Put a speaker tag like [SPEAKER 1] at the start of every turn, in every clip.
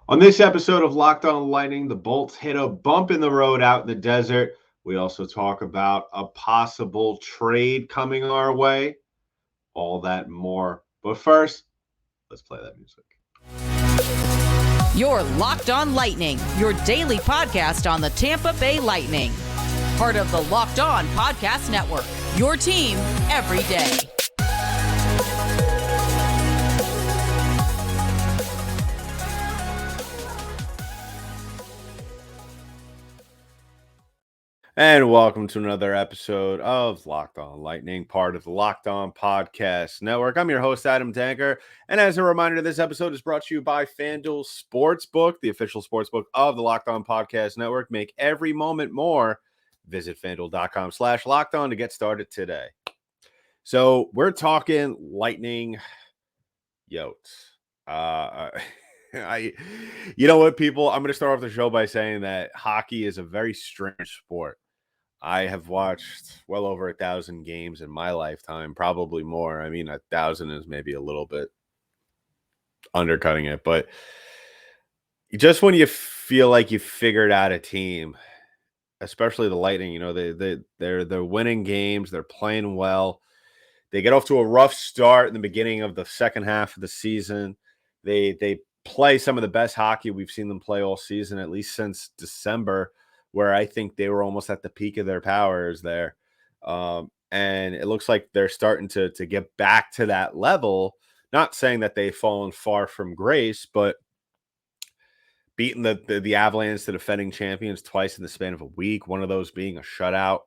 [SPEAKER 1] On this episode of Locked On Lightning, the Bolts hit a bump in the road out in the desert. We also talk about a possible trade coming our way, all that and more. But first, let's play that music.
[SPEAKER 2] You're Locked On Lightning, your daily podcast on the Tampa Bay Lightning. Part of the Locked On Podcast Network, your team every day.
[SPEAKER 1] And welcome to another episode of Locked On Lightning, part of the Locked On Podcast Network. I'm your host, Adam Tanker. And as a reminder, this episode is brought to you by FanDuel Sportsbook, the official sportsbook of the Locked On Podcast Network. Make every moment more. Visit FanDuel.com/LockedOn to get started today. So we're talking Lightning Yotes. You know what, people? I'm going to start off the show by saying that hockey is a very strange sport. I have watched well over 1,000 games in my lifetime, probably more. I mean, 1,000 is maybe a little bit undercutting it, but just when you feel like you figured out a team, especially the Lightning, you know, they're winning games, they're playing well. They get off to a rough start in the beginning of the second half of the season. They play some of the best hockey we've seen them play all season, at least since December, where I think they were almost at the peak of their powers there. And it looks like they're starting to get back to that level. Not saying that they've fallen far from grace, but beating the Avalanche, the defending champions, twice in the span of a week, one of those being a shutout,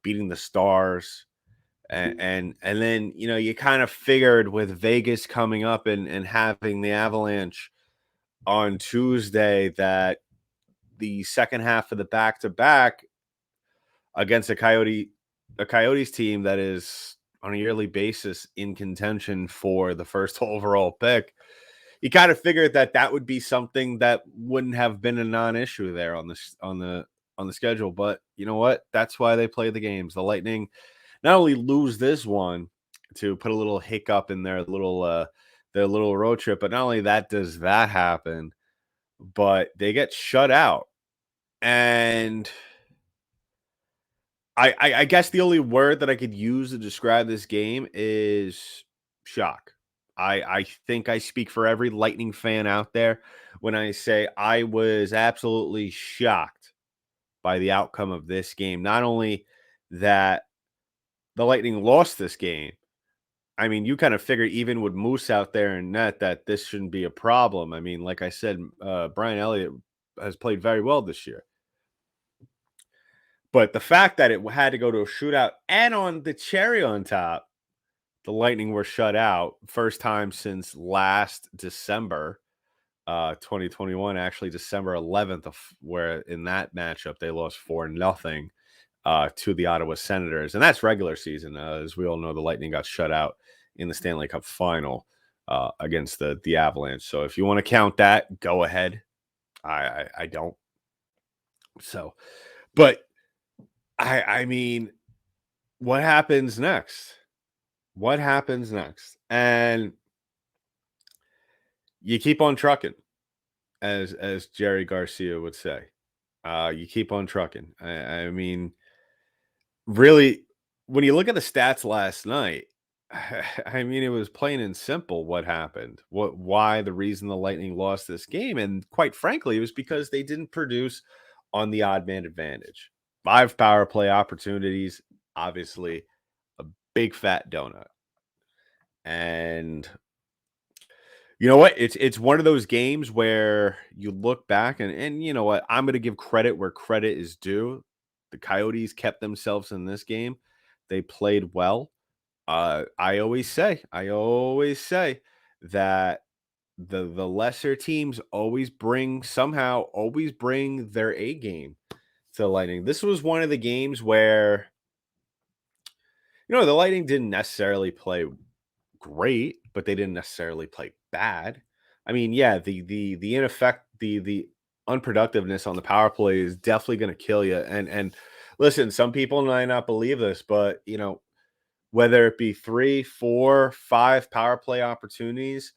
[SPEAKER 1] beating the Stars. And then, you know, you kind of figured with Vegas coming up and having the Avalanche on Tuesday that the second half of the back-to-back against a Coyotes team that is on a yearly basis in contention for the first overall pick, you kind of figured that would be something that wouldn't have been a non-issue there on the schedule. But you know what? That's why they play the games. The Lightning not only lose this one to put a little hiccup in their little road trip, but not only that does that happen, but they get shut out. And I guess the only word that I could use to describe this game is shock. I think I speak for every Lightning fan out there when I say I was absolutely shocked by the outcome of this game. Not only that the Lightning lost this game, I mean, you kind of figure even with Moose out there in net that this shouldn't be a problem. I mean, like I said, Brian Elliott has played very well this year. But the fact that it had to go to a shootout and on the cherry on top, the Lightning were shut out. First time since last December, 2021, actually December 11th, where in that matchup they lost 4-0 to the Ottawa Senators. And that's regular season. As we all know, the Lightning got shut out in the Stanley Cup final against the Avalanche. So if you want to count that, go ahead. I don't. So, but I mean, what happens next? What happens next? And you keep on trucking, as Jerry Garcia would say. You keep on trucking. I mean, really, when you look at the stats last night, I mean, it was plain and simple what happened. Why the reason the Lightning lost this game. And quite frankly, it was because they didn't produce on the odd man advantage. 5 power play opportunities, obviously a big fat donut. And you know what? It's one of those games where you look back and you know what? I'm going to give credit where credit is due. The Coyotes kept themselves in this game. They played well. I always say that the lesser teams always bring their A game to the Lightning. This was one of the games where, you know, the Lightning didn't necessarily play great, but they didn't necessarily play bad. I mean, yeah, the unproductiveness on the power play is definitely going to kill you. And listen, some people might not believe this, but you know, whether it be 3, 4, 5 power play opportunities,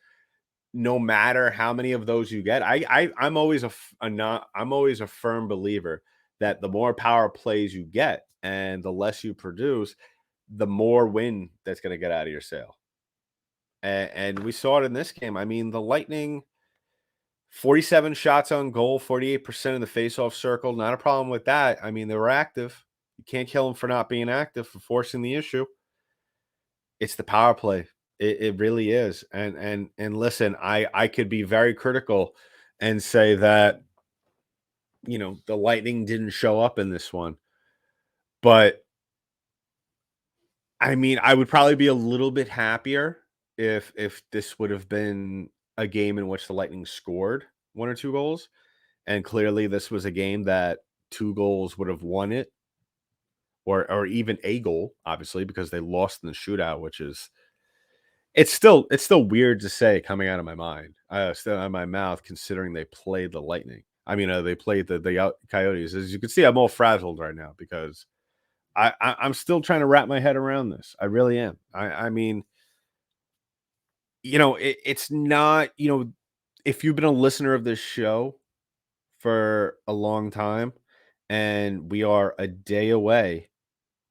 [SPEAKER 1] no matter how many of those you get, I'm always I'm always a firm believer that the more power plays you get and the less you produce, the more win that's going to get out of your sail. And we saw it in this game. I mean, the Lightning, 47 shots on goal, 48% in the faceoff circle. Not a problem with that. I mean, they were active. You can't kill them for not being active, for forcing the issue. It's the power play. It really is. And listen, I could be very critical and say that, the Lightning didn't show up in this one. But I mean, I would probably be a little bit happier if this would have been a game in which the Lightning scored 1 or 2 goals. And clearly this was a game that 2 goals would have won it, or even a goal, obviously, because they lost in the shootout, which is it's still weird to say coming out of my mind, still out of my mouth, considering they played the Lightning. I mean, they played the Coyotes. As you can see, I'm all frazzled right now because I'm still trying to wrap my head around this. I really am. I mean, it's not, if you've been a listener of this show for a long time, and we are a day away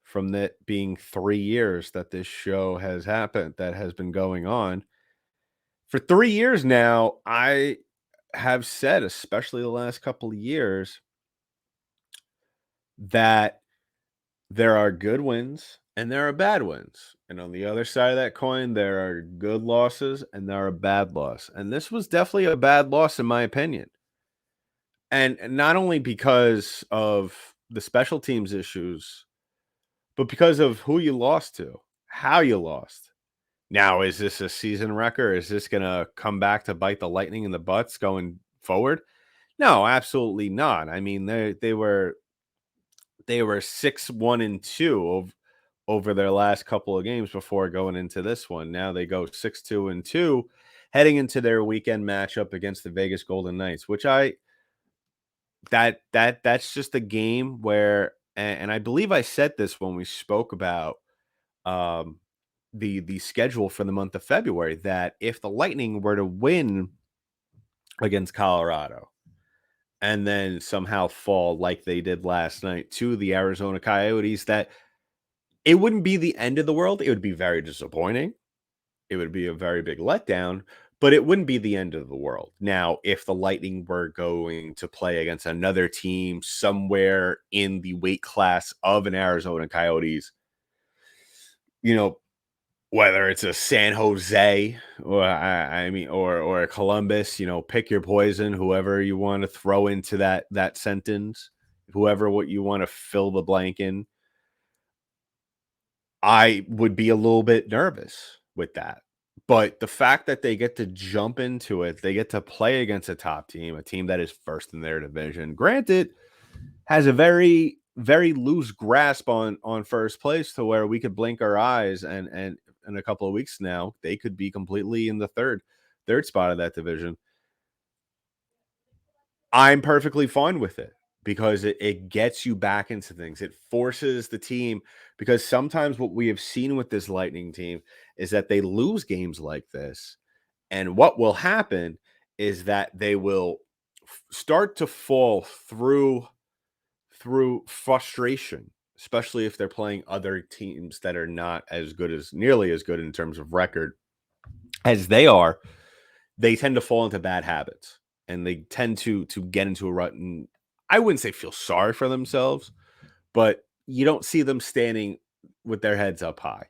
[SPEAKER 1] from that being 3 years that this show has happened, that has been going on. For 3 years now, I have said, especially the last couple of years, that there are good wins and there are bad wins. And on the other side of that coin, there are good losses and there are bad loss. And this was definitely a bad loss in my opinion. And not only because of the special teams issues, but because of who you lost to, how you lost. Now, is this a season wrecker? Is this going to come back to bite the Lightning in the butts going forward? No, absolutely not. I mean, they were 6-1-2 over their last couple of games before going into this one. Now they go 6-2-2 heading into their weekend matchup against the Vegas Golden Knights, which that's just a game where, and I believe I said this when we spoke about um the schedule for the month of February, that if the Lightning were to win against Colorado and then somehow fall like they did last night to the Arizona Coyotes, that it wouldn't be the end of the world. It would be very disappointing. It would be a very big letdown, but it wouldn't be the end of the world. Now, if the Lightning were going to play against another team somewhere in the weight class of an Arizona Coyotes, you know, whether it's a San Jose or I mean, or a Columbus, pick your poison, whoever you want to throw into that sentence, whoever what you want to fill the blank in. I would be a little bit nervous with that. But the fact that they get to jump into it, they get to play against a top team, a team that is first in their division. Granted, has a very, very loose grasp on first place, to where we could blink our eyes and in a couple of weeks now, they could be completely in the third spot of that division. I'm perfectly fine with it because it gets you back into things. It forces the team, because sometimes what we have seen with this Lightning team is that they lose games like this. And what will happen is that they will start to fall through frustration, especially if they're playing other teams that are not as good, as nearly as good in terms of record as they are. They tend to fall into bad habits and they tend to get into a rut, and I wouldn't say feel sorry for themselves, but you don't see them standing with their heads up high.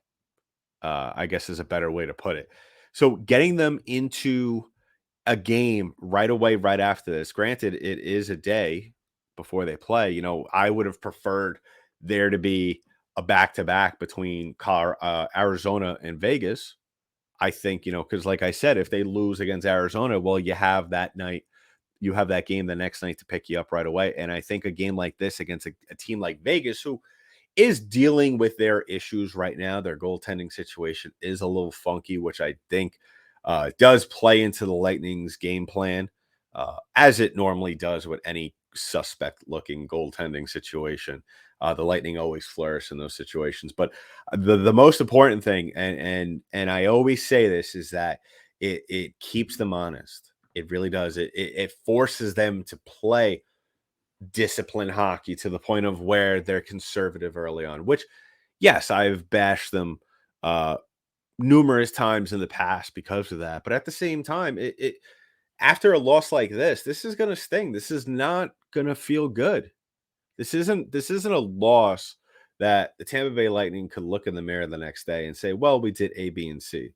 [SPEAKER 1] I guess is a better way to put it. So getting them into a game right away, right after this, granted, it is a day before they play. I would have preferred there to be a back to back between Arizona and Vegas. I think, because like I said, if they lose against Arizona, well, you have that night, you have that game the next night to pick you up right away. And I think a game like this against a team like Vegas, who is dealing with their issues right now, their goaltending situation is a little funky, which I think does play into the Lightning's game plan, as it normally does with any suspect looking goaltending situation. The Lightning always flourish in those situations. But the most important thing, and I always say this, is that it keeps them honest. It really does. It forces them to play disciplined hockey to the point of where they're conservative early on, which, yes, I've bashed them uh numerous times in the past because of that. But at the same time, it after a loss like this is gonna sting. This is not gonna feel good. This isn't a loss that the Tampa Bay Lightning could look in the mirror the next day and say, well, we did A, B, and C.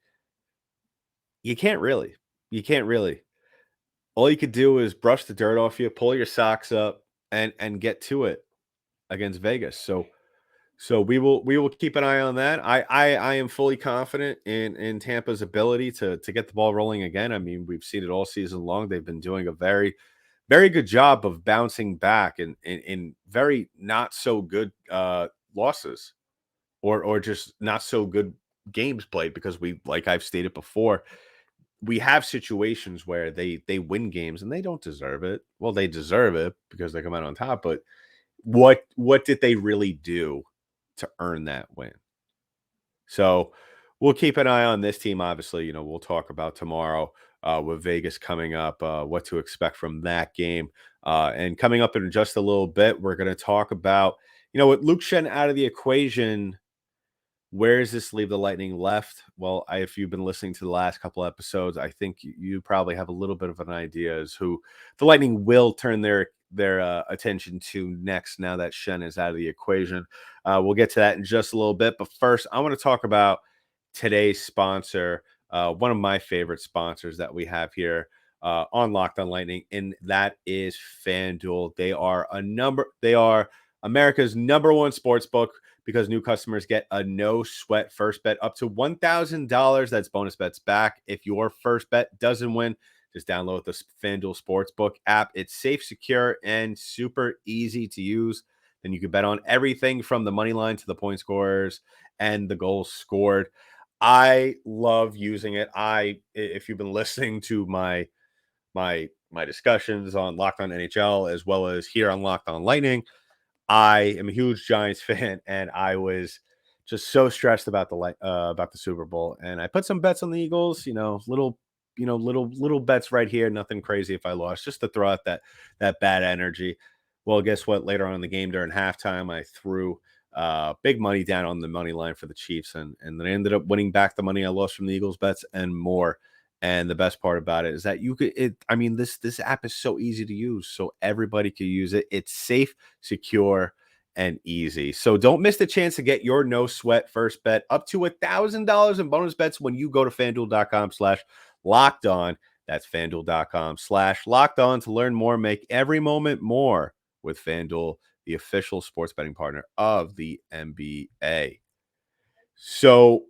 [SPEAKER 1] You can't really. You can't really. All you could do is brush the dirt off you, pull your socks up, and get to it against Vegas. So we will keep an eye on that. I am fully confident in Tampa's ability to get the ball rolling again. I mean, we've seen it all season long. They've been doing a very good job of bouncing back in very not so good losses or just not so good games played, because we, like I've stated before, we have situations where they win games and they don't deserve it. Well, they deserve it because they come out on top, but what did they really do to earn that win? So we'll keep an eye on this team. Obviously, we'll talk about tomorrow with Vegas coming up, what to expect from that game. And coming up in just a little bit, we're going to talk about, with Luke Shen out of the equation, where does this leave the Lightning left? Well, if you've been listening to the last couple episodes, I think you probably have a little bit of an idea as who the Lightning will turn their attention to next. Now that Shen is out of the equation, we'll get to that in just a little bit. But first, I want to talk about today's sponsor, one of my favorite sponsors that we have here on Locked On Lightning, and that is FanDuel. They are America's number one sports book, because new customers get a no sweat first bet up to $1,000. That's bonus bets back if your first bet doesn't win. Just download the FanDuel Sportsbook app. It's safe, secure, and super easy to use. Then you can bet on everything from the money line to the point scorers and the goals scored. I love using it. If you've been listening to my discussions on Locked On NHL as well as here on Locked On Lightning, I am a huge Giants fan, and I was just so stressed about the Super Bowl, and I put some bets on the Eagles. Little bets right here. Nothing crazy if I lost, just to throw out that bad energy. Well, guess what? Later on in the game during halftime, I threw big money down on the money line for the Chiefs, and then I ended up winning back the money I lost from the Eagles bets and more. And the best part about it is that this app is so easy to use, so everybody can use it. It's safe, secure, and easy. So don't miss the chance to get your no sweat first bet up to $1,000 in bonus bets when you go to FanDuel.com/locked on. That's FanDuel.com/locked on to learn more. Make every moment more with FanDuel, the official sports betting partner of the NBA. So,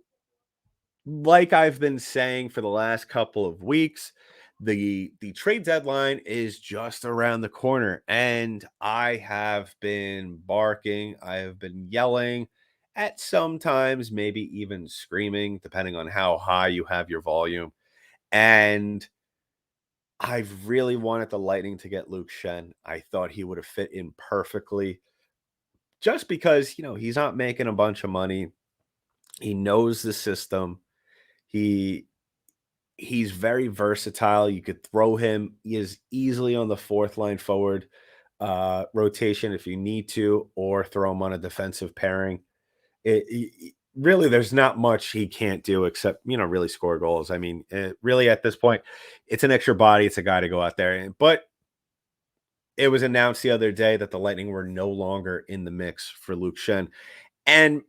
[SPEAKER 1] like I've been saying for the last couple of weeks, the trade deadline is just around the corner, and I have been barking, I have been yelling, at sometimes maybe even screaming, depending on how high you have your volume. And I've really wanted the Lightning to get Luke Shen. I thought he would have fit in perfectly, just because he's not making a bunch of money. He knows the system. He He's very versatile. You could throw him. He is easily on the fourth line forward rotation if you need to, or throw him on a defensive pairing. Really, there's not much he can't do except really score goals. I mean, really at this point, it's an extra body. It's a guy to go out there. But it was announced the other day that the Lightning were no longer in the mix for Luke Shen, and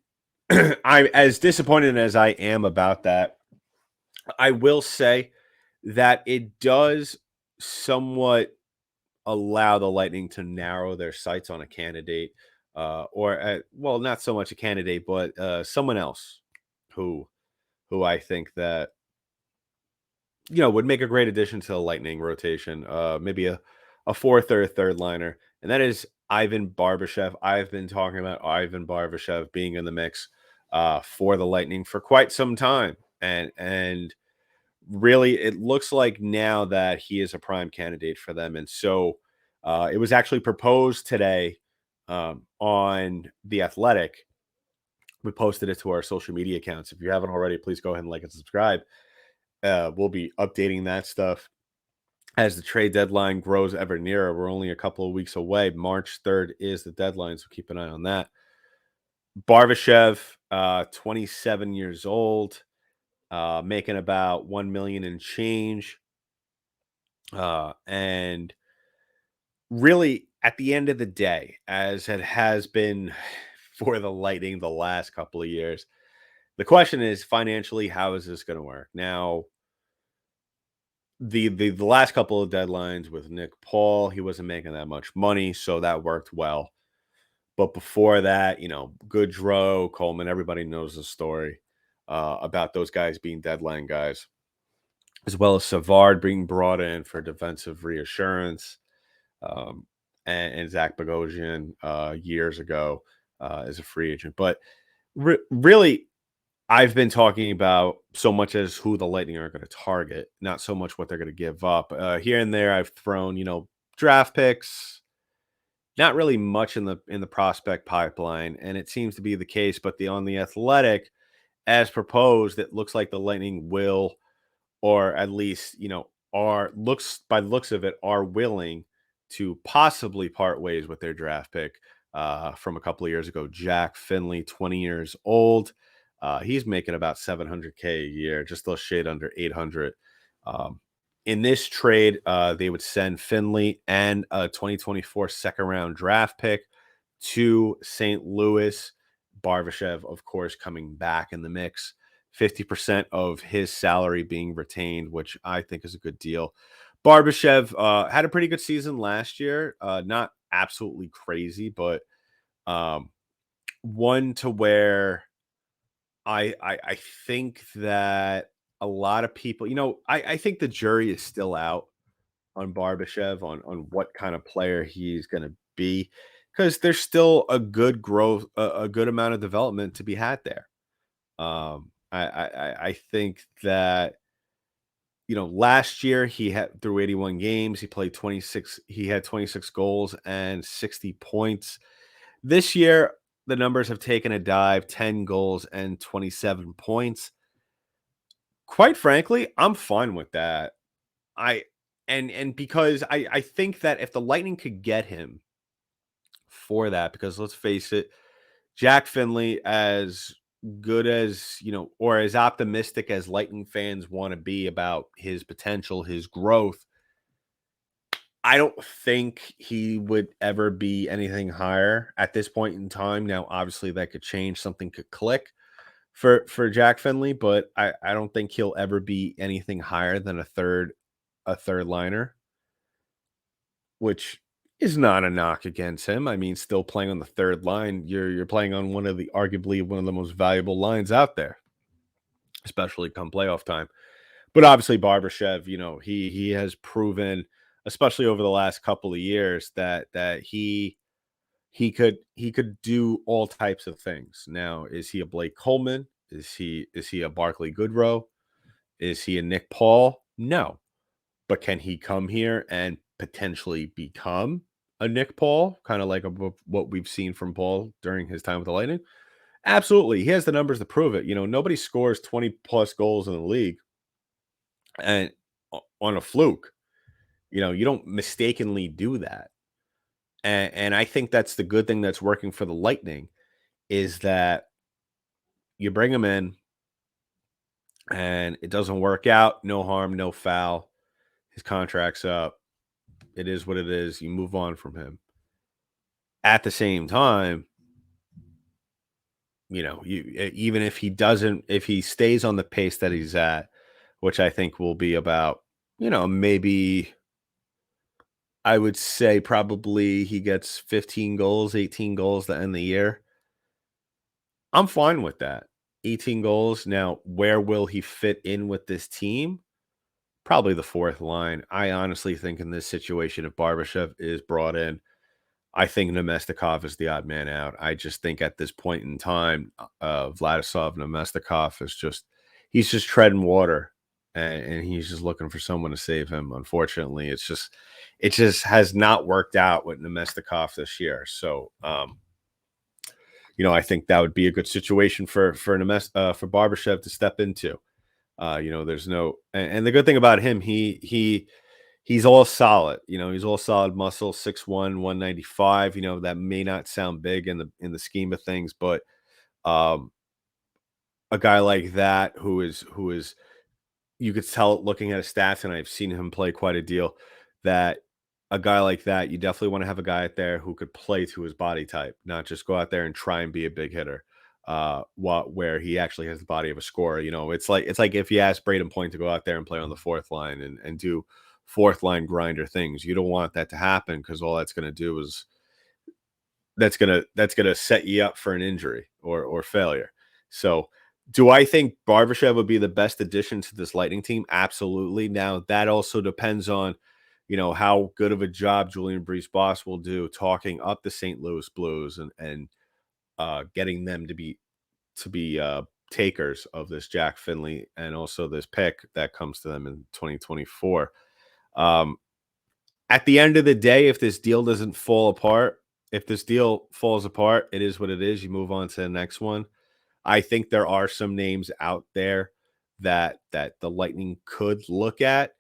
[SPEAKER 1] I'm as disappointed as I am about that. I will say that it does somewhat allow the Lightning to narrow their sights on a candidate, well, not so much a candidate, but someone else who I think that would make a great addition to the Lightning rotation. Maybe a fourth or a third liner, and that is Ivan Barbaschev. I've been talking about Ivan Barbaschev being in the mix for the Lightning for quite some time, and really, it looks like now that he is a prime candidate for them. And so it was actually proposed today on The Athletic. We posted it to our social media accounts. If you haven't already, please go ahead and like and subscribe. We'll be updating that stuff as the trade deadline grows ever nearer. We're only a couple of weeks away. March 3rd is the deadline, so keep an eye on that. Barbashev, 27 years old, making about 1 million and change. And really, at the end of the day, as it has been for the Lightning the last couple of years, the question is financially, how is this going to work? Now, the last couple of deadlines with Nick Paul, he wasn't making that much money, so that worked well. But before that, Goodrow, Coleman, everybody knows the story about those guys being deadline guys, as well as Savard being brought in for defensive reassurance, um, and Zach Bogosian years ago as a free agent. But really, I've been talking about so much as who the Lightning are going to target, not so much what they're going to give up. Here and there, I've thrown, draft picks, not really much in the prospect pipeline, and it seems to be the case. But on the Athletic, as proposed, it looks like the Lightning will, or at least are looks by the looks of it, are willing to possibly part ways with their draft pick from a couple of years ago. Jack Finley, 20 years old. He's making about 700K a year, just a little shade under 800. Um, in this trade, they would send Finley and a 2024 second round draft pick to St. Louis. Barbashev, of course, coming back in the mix. 50% of his salary being retained, which I think is a good deal. Barbashev had a pretty good season last year. Not absolutely crazy, but one to where I think that a lot of people, I think the jury is still out on Barbashev on what kind of player he's going to be, because there's still a good growth, a good amount of development to be had there. I think that last year he had through 81 games, he played 26. He had 26 goals and 60 points. This year, the numbers have taken a dive: 10 goals and 27 points. Quite frankly, I'm fine with that. I and because I think that if the Lightning could get him for that, because let's face it, Jack Finley, as good as, or as optimistic as Lightning fans want to be about his potential, his growth, I don't think he would ever be anything higher at this point in time. Now, obviously, that could change. Something could click for Jack Finley, but I don't think he'll ever be anything higher than a third liner, which is not a knock against him. I mean, still playing on the third line, you're playing on arguably one of the most valuable lines out there, especially come playoff time. But obviously, Barbashev, he has proven, especially over the last couple of years, that he could do all types of things. Now, is he a Blake Coleman? Is he a Barclay Goodrow? Is he a Nick Paul? No. But can he come here and potentially become a Nick Paul, kind of like what we've seen from Paul during his time with the Lightning? Absolutely. He has the numbers to prove it. Nobody scores 20 plus goals in the league and on a fluke. You don't mistakenly do that. And I think that's the good thing that's working for the Lightning, is that you bring him in and it doesn't work out. No harm, no foul. His contract's up. It is what it is. You move on from him. At the same time, even if he stays on the pace that he's at, which I think will be about, maybe I would say probably he gets 15 goals, 18 goals to end the year. I'm fine with that. 18 goals. Now, where will he fit in with this team? Probably the fourth line. I honestly think in this situation, if Barbashev is brought in, I think Nemestikov is the odd man out. I just think at this point in time, Vladislav Nemestikov he's just treading water, and he's just looking for someone to save him. Unfortunately, it just has not worked out with Nemestikov this year. So, I think that would be a good situation for Barbashev to step into. There's no, and the good thing about him, he's all solid. He's all solid muscle, 6'1", 195. That may not sound big in the scheme of things, but um, a guy like that who is you could tell looking at his stats, and I've seen him play quite a deal, that a guy like that, you definitely want to have a guy out there who could play to his body type, not just go out there and try and be a big hitter. Where he actually has the body of a scorer. It's like if you ask Braden Point to go out there and play on the fourth line and do fourth line grinder things. You don't want that to happen, because all that's going to do is that's gonna set you up for an injury or failure. So, do I think Barbashev would be the best addition to this Lightning team? Absolutely. Now that also depends on, how good of a job Julian Brees-Boss will do talking up the St. Louis Blues and getting them to be takers of this Jack Finley and also this pick that comes to them in 2024. Um, at the end of the day, if this deal doesn't fall apart, if this deal falls apart, it is what it is. You move on to the next one. I think there are some names out there that the Lightning could look at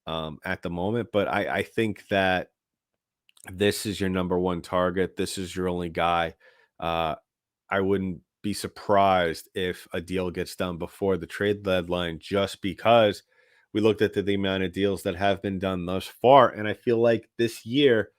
[SPEAKER 1] the moment, but I think that this is your number one target. This is your only guy. Uh, I wouldn't be surprised if a deal gets done before the trade deadline, just because we looked at the amount of deals that have been done thus far. And I feel like this year,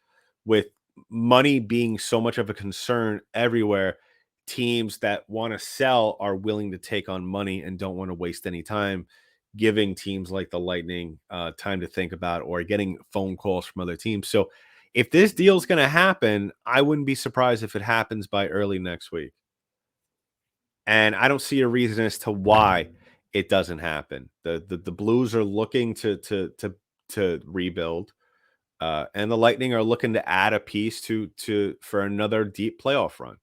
[SPEAKER 1] with money being so much of a concern everywhere, teams that want to sell are willing to take on money and don't want to waste any time giving teams like the Lightning time to think about, or getting phone calls from other teams. So if this deal is going to happen, I wouldn't be surprised if it happens by early next week. And I don't see a reason as to why it doesn't happen. The Blues are looking to rebuild, and the Lightning are looking to add a piece to for another deep playoff run.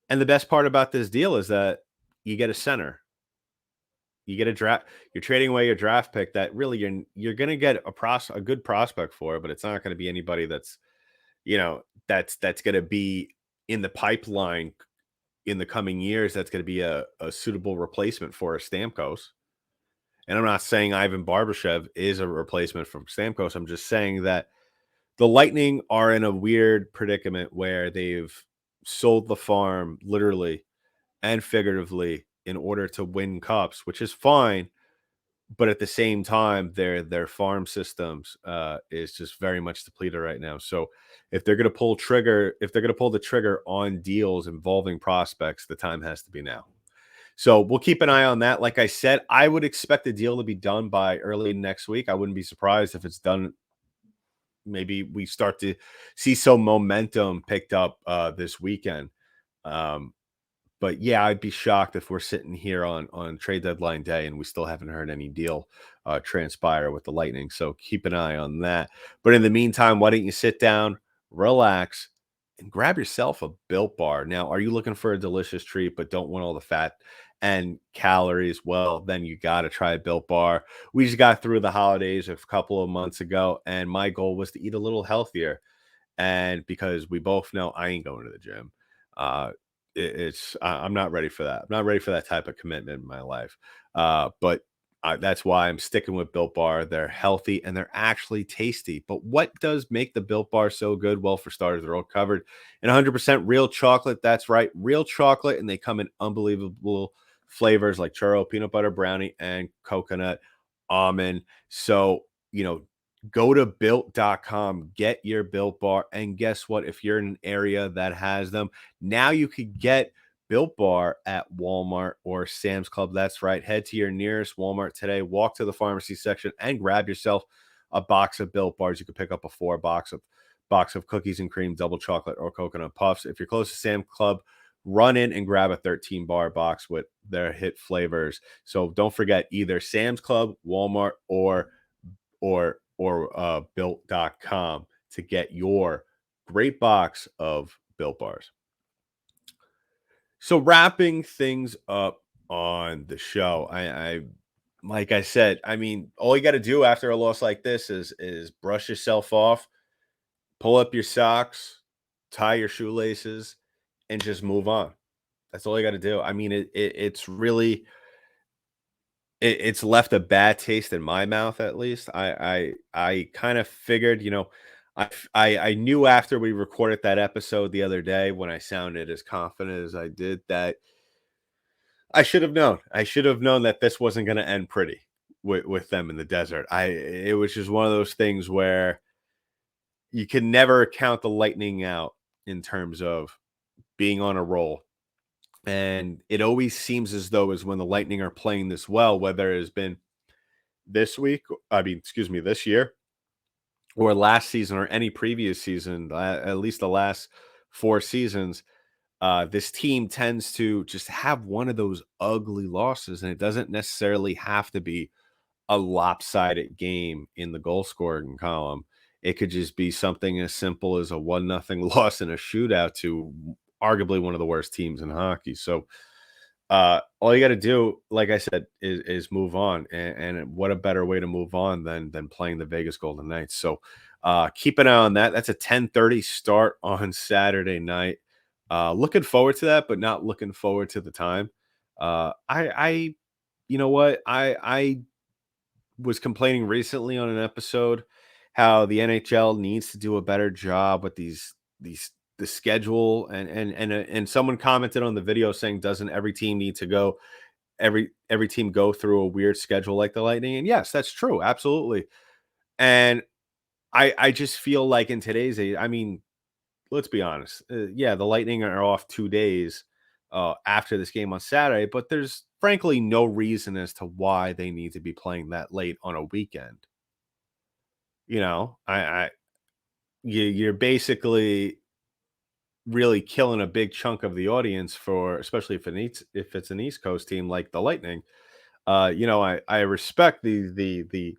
[SPEAKER 1] And the best part about this deal is that you get a center. You get a draft. You're trading away your draft pick that really you're going to get a good prospect for, but it's not going to be anybody that's going to be in the pipeline in the coming years. That's going to be a suitable replacement for a Stamkos. And I'm not saying Ivan Barbashev is a replacement from Stamkos. I'm just saying that the Lightning are in a weird predicament where they've sold the farm literally and figuratively in order to win cups, which is fine. But at the same time, their farm systems is just very much depleted right now. So if they're going to pull the trigger on deals involving prospects, the time has to be now. So we'll keep an eye on that. Like I said, I would expect the deal to be done by early next week. I wouldn't be surprised if it's done. Maybe we start to see some momentum picked up this weekend. Um, but yeah, I'd be shocked if we're sitting here on trade deadline day and we still haven't heard any deal transpire with the Lightning. So keep an eye on that. But in the meantime, why don't you sit down, relax, and grab yourself a Built Bar? Now, are you looking for a delicious treat but don't want all the fat and calories? Well, then you got to try a Built Bar. We just got through the holidays a couple of months ago, and my goal was to eat a little healthier. And because we both know I ain't going to the gym, uh, I'm not ready for that. I'm not ready for that type of commitment in my life. But that's why I'm sticking with Built Bar. They're healthy and they're actually tasty. But what does make the Built Bar so good? Well, for starters, they're all covered in 100% real chocolate. That's right, real chocolate, and they come in unbelievable flavors like churro, peanut butter brownie, and coconut almond. So, go to built.com, get your Built Bar, and guess what? If you're in an area that has them, now you could get Built Bar at Walmart or Sam's Club. That's right. Head to your nearest Walmart today, walk to the pharmacy section, and grab yourself a box of Built Bars. You could pick up a box of cookies and cream, double chocolate, or coconut puffs. If you're close to Sam's Club, run in and grab a 13-bar box with their hit flavors. So don't forget, either Sam's Club, Walmart, or built.com to get your great box of Built Bars. So wrapping things up on the show, I like I said, I mean, all you got to do after a loss like this is brush yourself off, pull up your socks, tie your shoelaces, and just move on. That's all you got to do. I mean, it's really it's left a bad taste in my mouth, at least. I kind of figured, I knew after we recorded that episode the other day when I sounded as confident as I did that I should have known. I should have known that this wasn't going to end pretty with them in the desert. It was just one of those things where you can never count the Lightning out in terms of being on a roll. And it always seems as though as when the Lightning are playing this well, whether it has been this week, excuse me, this year or last season or any previous season, at least the last 4 seasons, this team tends to just have one of those ugly losses, and it doesn't necessarily have to be a lopsided game in the goal scoring column. It could just be something as simple as a 1-0 loss in a shootout to arguably one of the worst teams in hockey. So all you got to do, like I said, is move on, and what a better way to move on than playing the Vegas Golden Knights. So keep an eye on that. That's a 10:30 start on Saturday night. Looking forward to that, but not looking forward to the time. You know what, I was complaining recently on an episode how the NHL needs to do a better job with these the schedule, and someone commented on the video saying, doesn't every team need to go every team go through a weird schedule like the Lightning? And yes, that's true, absolutely. And I just feel like in today's age, I mean, let's be honest. Yeah, the Lightning are off 2 days after this game on Saturday, but there's frankly no reason as to why they need to be playing that late on a weekend. You're basically really killing a big chunk of the audience for, especially if it's an East Coast team like the Lightning. I respect the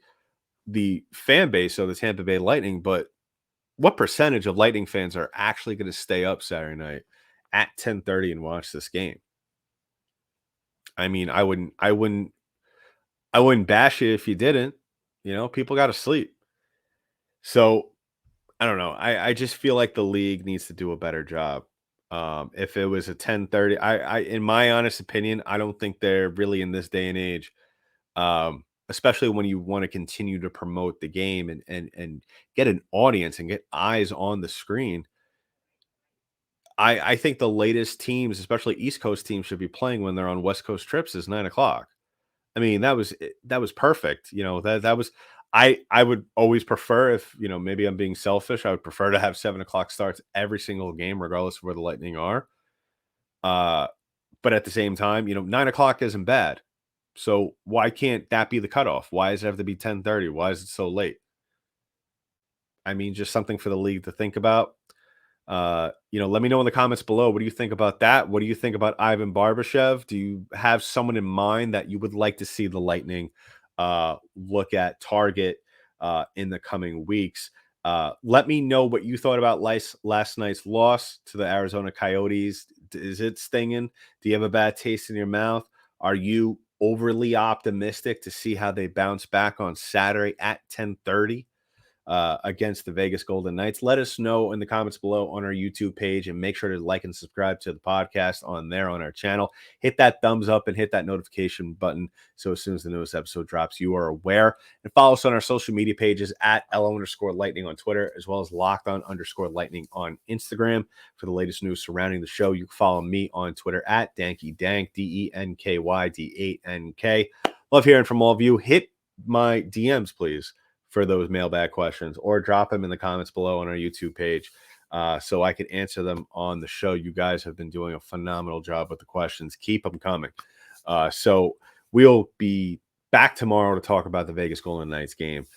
[SPEAKER 1] fan base of the Tampa Bay Lightning, but what percentage of Lightning fans are actually going to stay up Saturday night at 10:30 and watch this game? I mean, I wouldn't bash it if you didn't. People got to sleep. So I don't know. I just feel like the league needs to do a better job. If it was a 10:30, in my honest opinion, I don't think they're really in this day and age, especially when you want to continue to promote the game and get an audience and get eyes on the screen. I think the latest teams, especially East Coast teams, should be playing when they're on West Coast trips is 9 o'clock. I mean, that was perfect. That was I would always prefer, if maybe I'm being selfish, I would prefer to have 7 o'clock starts every single game, regardless of where the Lightning are. Uh, but at the same time, 9 o'clock isn't bad. So why can't that be the cutoff? Why does it have to be 10:30? Why is it so late? I mean, just something for the league to think about. Let me know in the comments below. What do you think about that? What do you think about Ivan Barbaschev? Do you have someone in mind that you would like to see the Lightning look at, target in the coming weeks? Let me know what you thought about last night's loss to the Arizona Coyotes. Is it stinging? Do you have a bad taste in your mouth? Are you overly optimistic to see how they bounce back on Saturday at 10:30? Against the Vegas Golden Knights? Let us know in the comments below on our YouTube page, and make sure to like and subscribe to the podcast on our channel. Hit that thumbs up and hit that notification button so as soon as the newest episode drops, you are aware. And follow us on our social media pages at @LO_Lightning on Twitter, as well as LockedOn_Lightning on Instagram for the latest news surrounding the show. You can follow me on Twitter at DankyDank, DENKYD8NK. Love hearing from all of you. Hit my DMs, please, for those mailbag questions, or drop them in the comments below on our YouTube page so I can answer them on the show. You guys have been doing a phenomenal job with the questions. Keep them coming. So we'll be back tomorrow to talk about the Vegas Golden Knights game.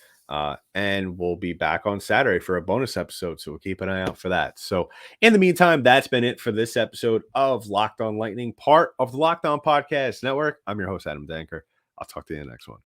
[SPEAKER 1] And we'll be back on Saturday for a bonus episode. So we'll keep an eye out for that. So in the meantime, that's been it for this episode of Locked On Lightning, part of the Locked On Podcast Network. I'm your host, Adam Danker. I'll talk to you in the next one.